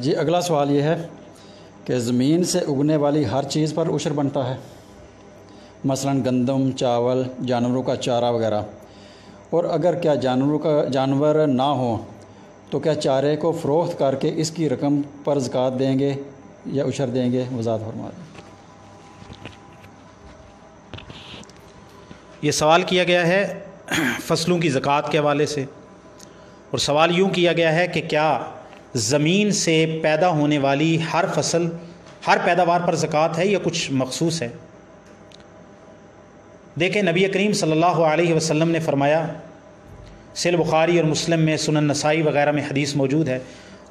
جی اگلا سوال یہ ہے کہ زمین سے اگنے والی ہر چیز پر عشر بنتا ہے، مثلا گندم، چاول، جانوروں کا چارہ وغیرہ، اور اگر کیا جانور نہ ہوں تو کیا چارے کو فروخت کر کے اس کی رقم پر زکوٰۃ دیں گے یا عشر دیں گے؟ وضاحت فرما دیں۔ یہ سوال کیا گیا ہے فصلوں کی زکوٰۃ کے حوالے سے، اور سوال یوں کیا گیا ہے کہ کیا زمین سے پیدا ہونے والی ہر فصل، ہر پیداوار پر زکوٰۃ ہے یا کچھ مخصوص ہے؟ دیکھیں، نبی کریم صلی اللہ علیہ وسلم نے فرمایا، صحیح بخاری اور مسلم میں، سنن نسائی وغیرہ میں حدیث موجود ہے،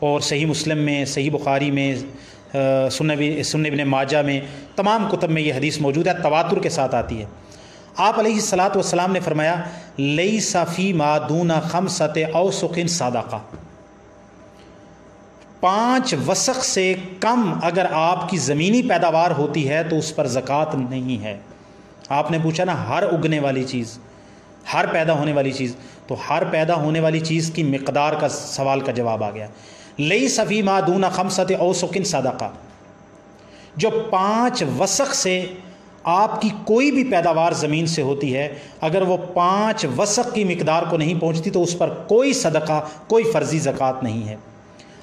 اور صحیح مسلم میں، صحیح بخاری میں، سنن ابن ماجہ میں، تمام کتب میں یہ حدیث موجود ہے، تواتر کے ساتھ آتی ہے۔ آپ علیہ الصلاۃ والسلام نے فرمایا، لیس فی ما دون خمسۃ اوسق صدقہ، 5 وسق سے کم اگر آپ کی زمینی پیداوار ہوتی ہے تو اس پر زکوٰۃ نہیں ہے۔ آپ نے پوچھا نا ہر اگنے والی چیز، ہر پیدا ہونے والی چیز، تو ہر پیدا ہونے والی چیز کی مقدار کا سوال کا جواب آ گیا۔ لیس فی ما دون خمسۃ اوسق صدقہ، جو 5 وسق سے آپ کی کوئی بھی پیداوار زمین سے ہوتی ہے، اگر وہ 5 وسق کی مقدار کو نہیں پہنچتی تو اس پر کوئی صدقہ، کوئی فرضی زکوٰۃ نہیں ہے۔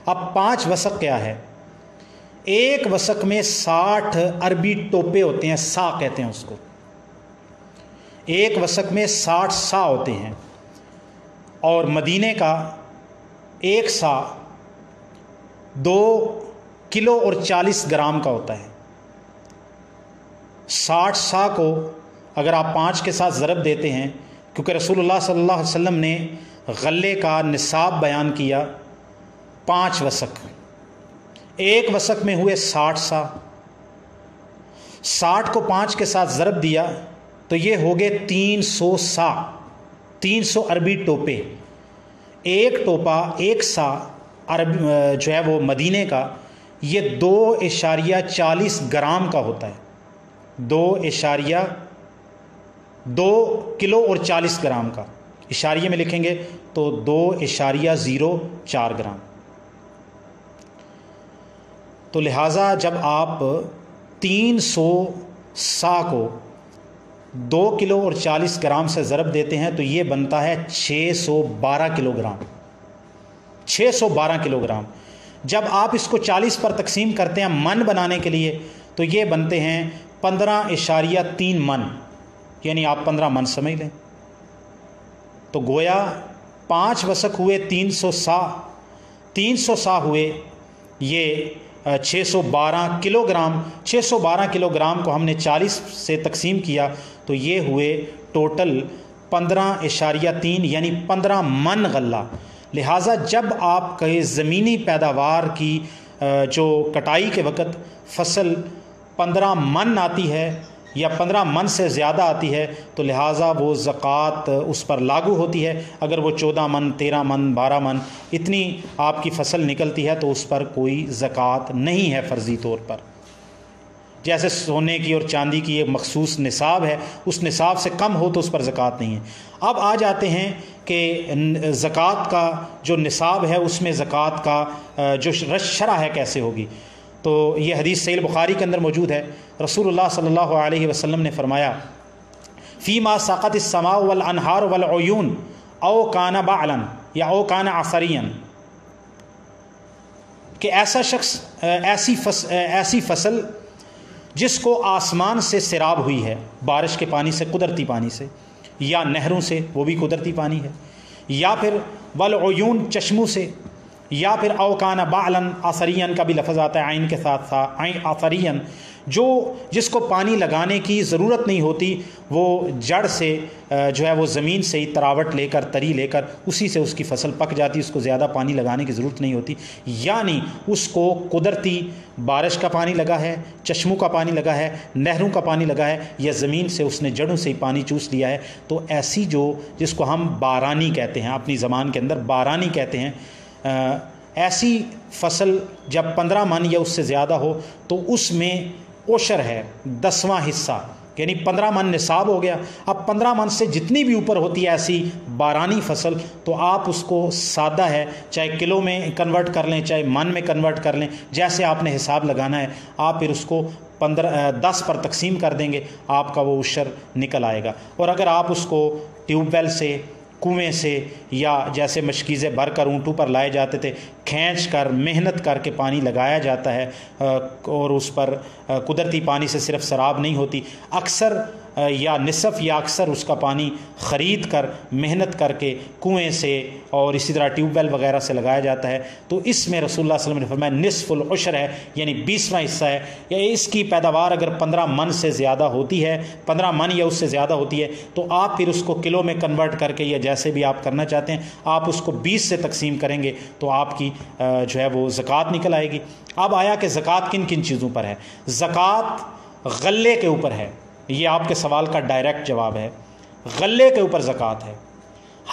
اب 5 وسق کیا ہے؟ ایک وسق میں 60 عربی ٹوپے ہوتے ہیں، سا کہتے ہیں اس کو۔ ایک وسق میں 60 سا ہوتے ہیں، اور مدینے کا ایک سا 2 کلو اور 40 گرام کا ہوتا ہے۔ 60 سا کو اگر آپ 5 کے ساتھ ضرب دیتے ہیں، کیونکہ رسول اللہ صلی اللہ علیہ وسلم نے غلے کا نصاب بیان کیا 5 وسق، ایک وسق میں ہوئے 60 سا، 60 کو 5 کے ساتھ ضرب دیا تو یہ ہو گئے 300 سا، 300 عربی ٹوپے۔ ایک ٹوپا، ایک سا عرب جو ہے وہ مدینے کا، یہ 2.40 گرام کا ہوتا ہے، 2.2 کلو اور 40 گرام کا، اشاریے میں لکھیں گے تو 2.04 گرام۔ تو لہٰذا جب آپ 300 سا کو 2 کلو اور 40 گرام سے ضرب دیتے ہیں تو یہ بنتا ہے 612 کلو گرام، 612 کلو گرام۔ جب آپ اس کو 40 پر تقسیم کرتے ہیں من بنانے کے لیے تو یہ بنتے ہیں 15.3 من، یعنی آپ 15 من سمجھ لیں۔ تو گویا 5 وسق ہوئے 300 سا، 300 سا ہوئے یہ 612 کلو گرام۔ 612 کلو گرام کو ہم نے 40 سے تقسیم کیا تو یہ ہوئے ٹوٹل 15.3 یعنی 15 من غلہ۔ لہٰذا جب آپ کے زمینی پیداوار کی جو کٹائی کے وقت فصل 15 من آتی ہے یا 15 من سے زیادہ آتی ہے تو لہٰذا وہ زکوٰۃ اس پر لاگو ہوتی ہے۔ اگر وہ 14 من، 13 من، 12 من اتنی آپ کی فصل نکلتی ہے تو اس پر کوئی زکوٰۃ نہیں ہے فرضی طور پر۔ جیسے سونے کی اور چاندی کی ایک مخصوص نصاب ہے، اس نصاب سے کم ہو تو اس پر زکوٰۃ نہیں ہے۔ اب آ جاتے ہیں کہ زکوٰۃ کا جو نصاب ہے اس میں زکوٰۃ کا جو شرح ہے کیسے ہوگی، تو یہ حدیث صحیح بخاری کے اندر موجود ہے۔ رسول اللہ صلی اللہ علیہ وسلم نے فرمایا، فیما سقط السماء والانہار والعیون او کان بعلا یا او کان عصریا، کہ ایسا شخص، ایسی فصل جس کو آسمان سے سیراب ہوئی ہے، بارش کے پانی سے، قدرتی پانی سے، یا نہروں سے، وہ بھی قدرتی پانی ہے، یا پھر والعیون چشموں سے، یا پھر او کان بعلا عصریا کا بھی لفظ آتا ہے عین کے ساتھ تھا، عین عصریا، جس کو پانی لگانے کی ضرورت نہیں ہوتی، وہ جڑ سے جو ہے وہ زمین سے ہی تراوٹ لے کر، تری لے کر اسی سے اس کی فصل پک جاتی، اس کو زیادہ پانی لگانے کی ضرورت نہیں ہوتی، یعنی اس کو قدرتی بارش کا پانی لگا ہے، چشموں کا پانی لگا ہے، نہروں کا پانی لگا ہے، یا زمین سے اس نے جڑوں سے ہی پانی چوس لیا ہے، تو ایسی جس کو ہم بارانی کہتے ہیں، اپنی زبان کے اندر بارانی کہتے ہیں، ایسی فصل جب 15 من یا اس سے زیادہ ہو تو اس میں عشر ہے، 10واں حصہ، یعنی 15 من نصاب ہو گیا. اب 15 من سے جتنی بھی اوپر ہوتی ہے ایسی بارانی فصل تو آپ اس کو سادہ ہے چاہے کلو میں کنورٹ کر لیں چاہے من میں کنورٹ کر لیں, جیسے آپ نے حساب لگانا ہے آپ پھر اس کو 10 پر تقسیم کر دیں گے, آپ کا وہ عشر نکل آئے گا. اور اگر آپ اس کو ٹیوب ویل سے, کنویں سے, یا جیسے مشکیزیں بھر کر اونٹوں پر لائے جاتے تھے کھینچ کر محنت کر کے پانی لگایا جاتا ہے, اور اس پر قدرتی پانی سے صرف سراب نہیں ہوتی, اکثر یا نصف یا اکثر اس کا پانی خرید کر محنت کر کے کنویں سے اور اسی طرح ٹیوب ویل وغیرہ سے لگایا جاتا ہے, تو اس میں رسول اللہ صلی اللہ علیہ وسلم نے فرمایا نصف العشر ہے, یعنی 20واں حصہ ہے. یا اس کی پیداوار اگر 15 من سے زیادہ ہوتی ہے, 15 من یا اس سے زیادہ ہوتی ہے, تو آپ پھر اس کو کلو میں کنورٹ کر کے یا جیسے بھی آپ کرنا چاہتے ہیں آپ اس کو 20 سے تقسیم کریں گے تو آپ کی جو ہے وہ زکوٰۃ نکل آئے گی. اب آیا کہ زکوٰۃ کن کن چیزوں پر ہے. زکوٰۃ غلے کے اوپر ہے, یہ آپ کے سوال کا ڈائریکٹ جواب ہے. غلے کے اوپر زکوٰۃ ہے.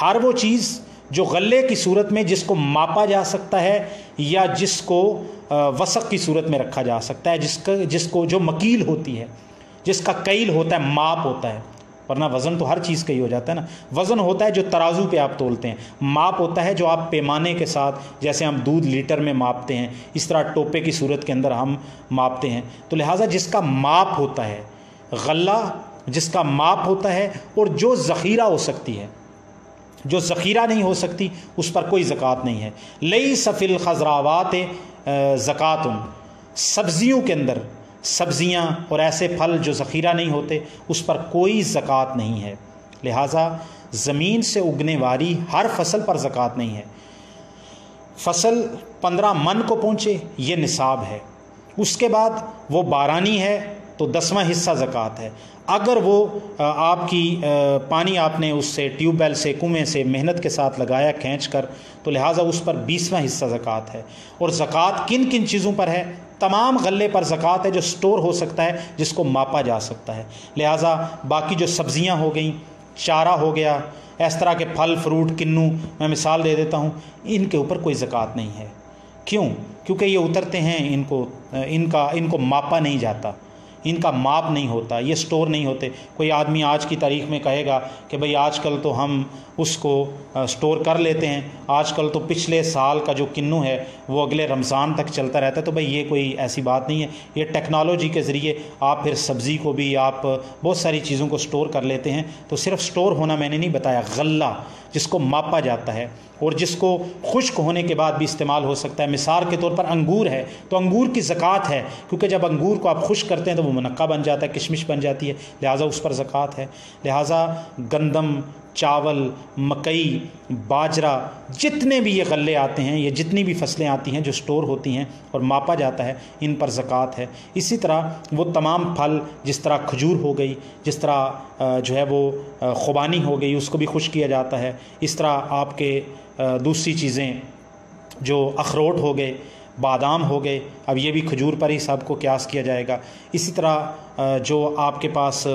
ہر وہ چیز جو غلے کی صورت میں جس کو ماپا جا سکتا ہے یا جس کو وسق کی صورت میں رکھا جا سکتا ہے, جس کو جو مکیل ہوتی ہے, جس کا کیل ہوتا ہے, ماپ ہوتا ہے, ورنہ وزن تو ہر چیز کا ہی ہو جاتا ہے نا. وزن ہوتا ہے جو ترازو پہ آپ تولتے ہیں, ماپ ہوتا ہے جو آپ پیمانے کے ساتھ, جیسے ہم دودھ لیٹر میں ماپتے ہیں اس طرح ٹوپے کی صورت کے اندر ہم ماپتے ہیں. تو لہٰذا جس کا ماپ ہوتا ہے غلہ, جس کا ماپ ہوتا ہے, اور جو ذخیرہ ہو سکتی ہے, جو ذخیرہ نہیں ہو سکتی اس پر کوئی زکوٰۃ نہیں ہے. لیس فی الخضراوات زکوٰۃ, سبزیوں کے اندر, سبزیاں اور ایسے پھل جو ذخیرہ نہیں ہوتے اس پر کوئی زکوٰۃ نہیں ہے. لہٰذا زمین سے اگنے والی ہر فصل پر زکوٰۃ نہیں ہے. فصل 15 من کو پہنچے یہ نصاب ہے, اس کے بعد وہ بارانی ہے تو 10واں حصہ زکوٰۃ ہے. اگر وہ آپ کی پانی آپ نے اس سے ٹیوب ویل سے, کنویں سے محنت کے ساتھ لگایا کھینچ کر, تو لہٰذا اس پر 20واں حصہ زکوٰۃ ہے. اور زکوٰۃ کن کن چیزوں پر ہے؟ تمام غلے پر زکوٰۃ ہے جو سٹور ہو سکتا ہے, جس کو ماپا جا سکتا ہے. لہٰذا باقی جو سبزیاں ہو گئیں, چارہ ہو گیا, اس طرح کے پھل فروٹ, کنو, میں مثال دے دیتا ہوں, ان کے اوپر کوئی زکوٰۃ نہیں ہے. کیوں؟ کیونکہ یہ اترتے ہیں, ان کو ماپا نہیں جاتا, ان کا ماپ نہیں ہوتا, یہ سٹور نہیں ہوتے. کوئی آدمی آج کی تاریخ میں کہے گا کہ بھئی آج کل تو ہم اس کو سٹور کر لیتے ہیں, آج کل تو پچھلے سال کا جو کنو ہے وہ اگلے رمضان تک چلتا رہتا ہے, تو بھئی یہ کوئی ایسی بات نہیں ہے. یہ ٹیکنالوجی کے ذریعے آپ پھر سبزی کو بھی, آپ بہت ساری چیزوں کو سٹور کر لیتے ہیں. تو صرف سٹور ہونا میں نے نہیں بتایا, غلہ جس کو ماپا جاتا ہے اور جس کو خشک ہونے کے بعد بھی استعمال ہو سکتا ہے. مثال کے طور پر انگور ہے تو انگور کی زکوٰۃ ہے, کیونکہ جب انگور کو آپ خشک کرتے ہیں تو وہ منقع بن جاتا ہے, کشمش بن جاتی ہے, لہٰذا اس پر زکوٰۃ ہے. لہٰذا گندم, چاول, مکئی, باجرہ, جتنے بھی یہ غلے آتے ہیں, یہ جتنی بھی فصلیں آتی ہیں جو سٹور ہوتی ہیں اور ماپا جاتا ہے, ان پر زکوٰۃ ہے. اسی طرح وہ تمام پھل, جس طرح کھجور ہو گئی, جس طرح جو ہے وہ خوبانی ہو گئی, اس کو بھی خشک کیا جاتا ہے. اس طرح آپ کے دوسری چیزیں جو اخروٹ ہو گئے, بادام ہو گئے, اب یہ بھی کھجور پر ہی سب کو قیاس کیا جائے گا. اسی طرح جو آپ کے پاس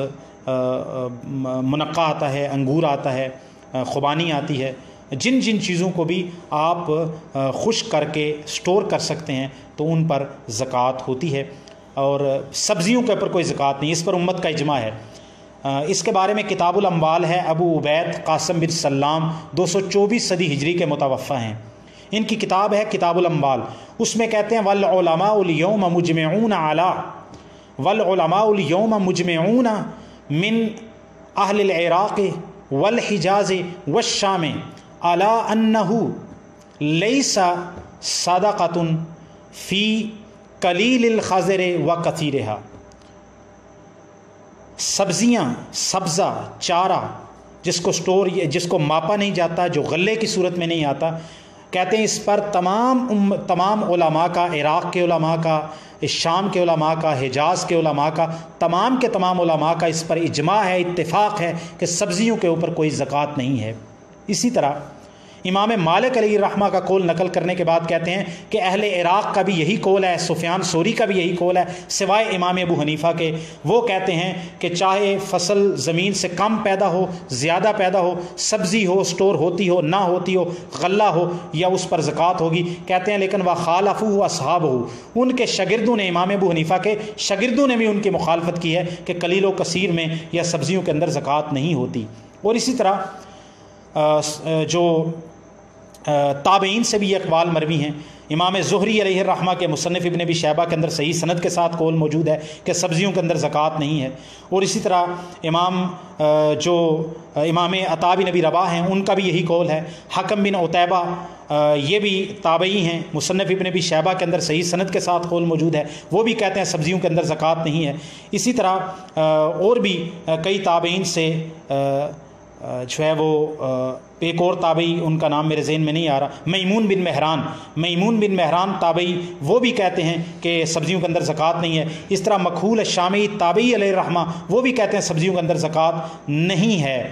منقع آتا ہے, انگور آتا ہے, خوبانی آتی ہے, جن جن چیزوں کو بھی آپ خشک کر کے سٹور کر سکتے ہیں تو ان پر زکوٰۃ ہوتی ہے. اور سبزیوں کے اوپر کوئی زکوٰۃ نہیں, اس پر امت کا اجماع ہے. اس کے بارے میں کتاب الاموال ہے, ابو عبید قاسم بن سلام 224 صدی ہجری کے متوفی ہیں. ان کی کتاب ہے کتاب الاموال. اس میں کہتے ہیں والعلماء اليوم مجمعون علی والعلماء اليوم مجمعون من اہل العراق والحجاز والشام علی انہ لیس صدقۃ فی قلیل الخضر وکثیرہا. سبزیاں, سبزہ, چارہ جس کو سٹور, جس کو ماپا نہیں جاتا, جو غلے کی صورت میں نہیں آتا, کہتے ہیں اس پر تمام علماء کا, عراق کے علماء کا, شام کے علماء کا, حجاز کے علماء کا, تمام کے تمام علماء کا اس پر اجماع ہے, اتفاق ہے کہ سبزیوں کے اوپر کوئی زکوٰۃ نہیں ہے. اسی طرح امام مالک علیہ الرحمہ کا قول نقل کرنے کے بعد کہتے ہیں کہ اہل عراق کا بھی یہی قول ہے، سفیان ثوری کا بھی یہی قول ہے سوائے امام ابو حنیفہ کے۔ وہ کہتے ہیں کہ چاہے فصل زمین سے کم پیدا ہو زیادہ پیدا ہو، سبزی ہو سٹور ہوتی ہو نہ ہوتی ہو، غلہ ہو یا اس پر زکوٰۃ ہوگی۔ کہتے ہیں لیکن وخالفوا اصحابہ، ان کے شاگردوں نے، امام ابو حنیفہ کے شاگردوں نے بھی ان کی مخالفت کی ہے کہ قلیل و کثیر میں یا سبزیوں کے اندر زکوٰۃ نہیں ہوتی۔ اور اسی طرح جو تابعین سے بھی یہ اقوال مروی ہیں۔ امام زہری علیہ الرحمہ کے مصنف ابن ابی شیبہ کے اندر صحیح سند کے ساتھ قول موجود ہے کہ سبزیوں کے اندر زکوٰۃ نہیں ہے۔ اور اسی طرح امام عطا بن ابی رباح ہیں، ان کا بھی یہی قول ہے۔ حکم بن عتیبہ یہ بھی تابعی ہیں، مصنف ابن ابی شیبہ کے اندر صحیح سند کے ساتھ قول موجود ہے، وہ بھی کہتے ہیں سبزیوں کے اندر زکوٰۃ نہیں ہے۔ اسی طرح اور بھی کئی تابعین سے جو ہے وہ ایک اور تابعی، ان کا نام میرے ذہن میں نہیں آ رہا، میمون بن مہران تابعی، وہ بھی کہتے ہیں کہ سبزیوں کے اندر زکوٰۃ نہیں ہے۔ اس طرح مکحول الشامی تابعی علیہ الرحمہ، وہ بھی کہتے ہیں سبزیوں کے اندر زکوٰۃ نہیں ہے۔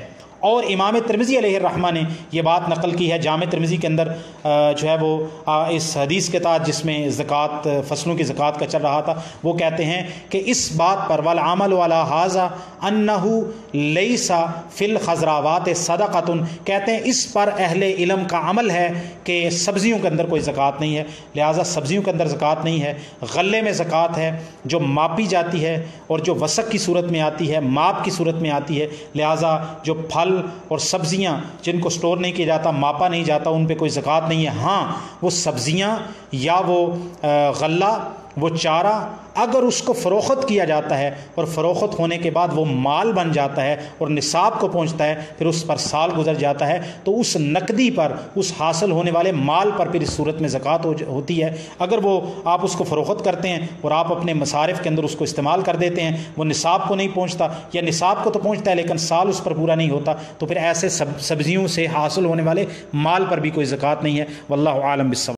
اور امام ترمذی علیہ الرحمہ نے یہ بات نقل کی ہے جامع ترمذی کے اندر، جو ہے وہ اس حدیث کے تحت جس میں زکوٰۃ فصلوں کی زکوٰۃ کا چل رہا تھا، وہ کہتے ہیں کہ اس بات پر والعمل علی ھذا انہ لیس فی الخضراوات صدقۃ، کہتے ہیں اس پر اہل علم کا عمل ہے کہ سبزیوں کے اندر کوئی زکوٰۃ نہیں ہے، لہٰذا سبزیوں کے اندر زکوٰۃ نہیں ہے۔ غلے میں زکوٰۃ ہے جو ماپی جاتی ہے اور جو وسق کی صورت میں آتی ہے، ماپ کی صورت میں آتی ہے، لہٰذا جو پھل اور سبزیاں جن کو سٹور نہیں کیا جاتا، ماپا نہیں جاتا، ان پہ کوئی زکوٰۃ نہیں ہے۔ ہاں وہ سبزیاں یا وہ غلہ، وہ چارہ اگر اس کو فروخت کیا جاتا ہے اور فروخت ہونے کے بعد وہ مال بن جاتا ہے اور نصاب کو پہنچتا ہے، پھر اس پر سال گزر جاتا ہے، تو اس نقدی پر، اس حاصل ہونے والے مال پر پھر اس صورت میں زکوٰۃ ہوتی ہے۔ اگر وہ آپ اس کو فروخت کرتے ہیں اور آپ اپنے مصارف کے اندر اس کو استعمال کر دیتے ہیں، وہ نصاب کو نہیں پہنچتا، یا نصاب کو تو پہنچتا ہے لیکن سال اس پر پورا نہیں ہوتا، تو پھر ایسے سبزیوں سے حاصل ہونے والے مال پر بھی کوئی زکوٰۃ نہیں ہے۔ واللہ عالم بالصواب۔